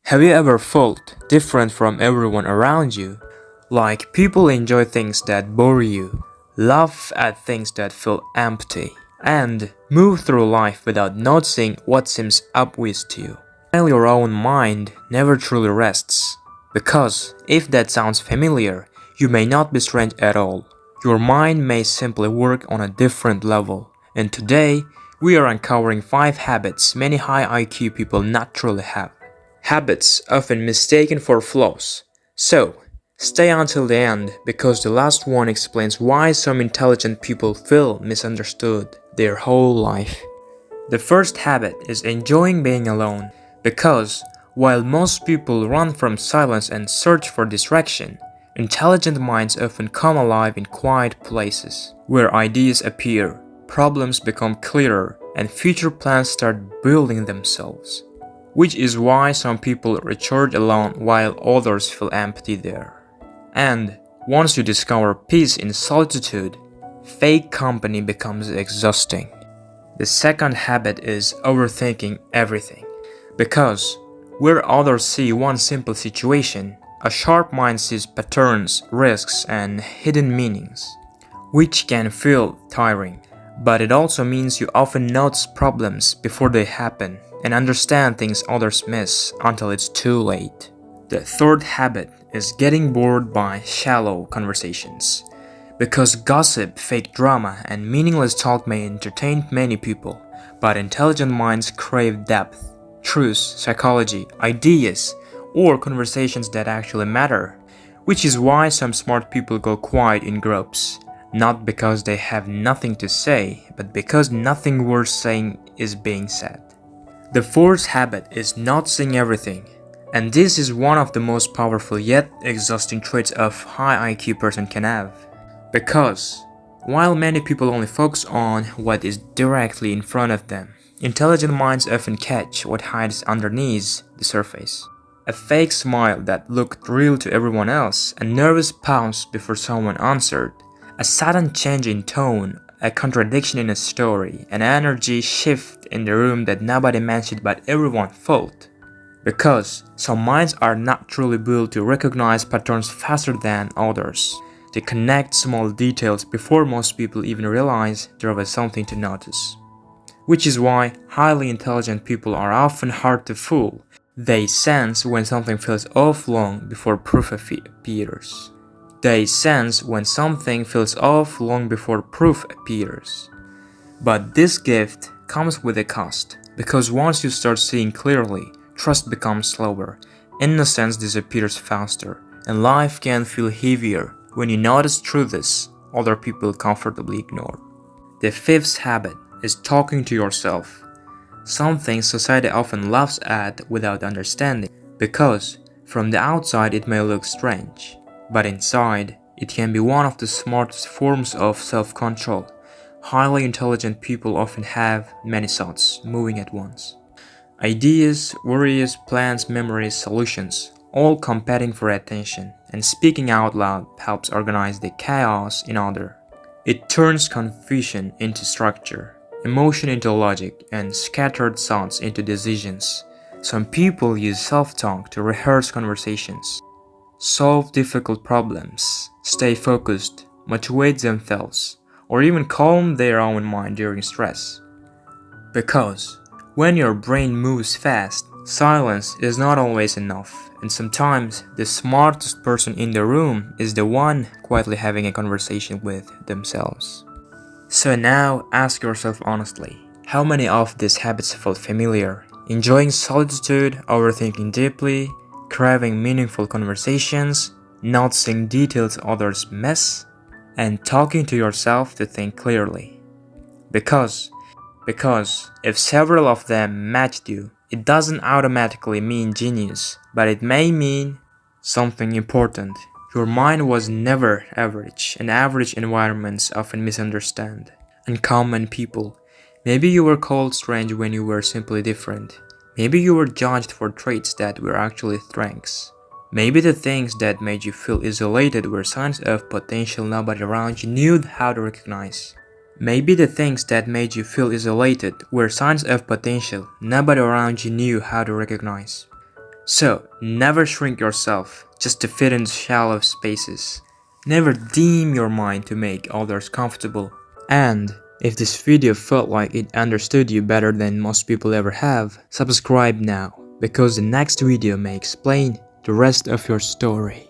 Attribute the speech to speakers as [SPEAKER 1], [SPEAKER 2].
[SPEAKER 1] Have you ever felt different from everyone around you? Like people enjoy things that bore you, laugh at things that feel empty, and move through life without noticing what seems obvious to you. While your own mind never truly rests. Because if that sounds familiar, you may not be strange at all. Your mind may simply work on a different level. And today, we are uncovering 5 habits many high IQ people naturally have. Habits often mistaken for flaws. So, stay until the end because the last one explains why some intelligent people feel misunderstood their whole life. The first habit is enjoying being alone because while most people run from silence and search for distraction, intelligent minds often come alive in quiet places where ideas appear, problems become clearer, and future plans start building themselves. Which is why some people recharge alone while others feel empty there. And once you discover peace in solitude, fake company becomes exhausting. The second habit is overthinking everything. Because where others see one simple situation, a sharp mind sees patterns, risks, and hidden meanings, which can feel tiring. But it also means you often notice problems before they happen and understand things others miss until it's too late. The third habit is getting bored by shallow conversations. Because gossip, fake drama, and meaningless talk may entertain many people, but intelligent minds crave depth, truth, psychology, ideas, or conversations that actually matter, which is why some smart people go quiet in groups. Not because they have nothing to say, but because nothing worth saying is being said. The fourth habit is not seeing everything, and this is one of the most powerful yet exhausting traits a high IQ person can have. Because, while many people only focus on what is directly in front of them, intelligent minds often catch what hides underneath the surface. A fake smile that looked real to everyone else, a nervous pause before someone answered, a sudden change in tone, a contradiction in a story, an energy shift in the room that nobody mentioned but everyone felt. Because some minds are naturally built to recognize patterns faster than others. They connect small details before most people even realize there was something to notice. Which is why highly intelligent people are often hard to fool. They sense when something feels off long before proof appears. They sense when something feels off long before proof appears. But this gift comes with a cost, because once you start seeing clearly, trust becomes slower, innocence disappears faster, and life can feel heavier when you notice truths other people comfortably ignore. The fifth habit is talking to yourself, something society often laughs at without understanding, because from the outside it may look strange. But inside, it can be one of the smartest forms of self-control. Highly intelligent people often have many thoughts moving at once. Ideas, worries, plans, memories, solutions, all competing for attention, and speaking out loud helps organize the chaos in order. It turns confusion into structure, emotion into logic, and scattered thoughts into decisions. Some people use self-talk to rehearse conversations, solve difficult problems, stay focused, motivate themselves, or even calm their own mind during stress. Because when your brain moves fast, silence is not always enough, and sometimes the smartest person in the room is the one quietly having a conversation with themselves. So now ask yourself honestly, how many of these habits feel familiar? Enjoying solitude, overthinking deeply, craving meaningful conversations, noticing details others miss, and talking to yourself to think clearly. Because if several of them matched you, it doesn't automatically mean genius, but it may mean something important. Your mind was never average, and average environments often misunderstand uncommon people. Maybe you were called strange when you were simply different. Maybe you were judged for traits that were actually strengths. Maybe the things that made you feel isolated were signs of potential nobody around you knew how to recognize. Maybe the things that made you feel isolated were signs of potential nobody around you knew how to recognize. So, never shrink yourself just to fit in shallow spaces. Never deem your mind to make others comfortable. And if this video felt like it understood you better than most people ever have, subscribe now, because the next video may explain the rest of your story.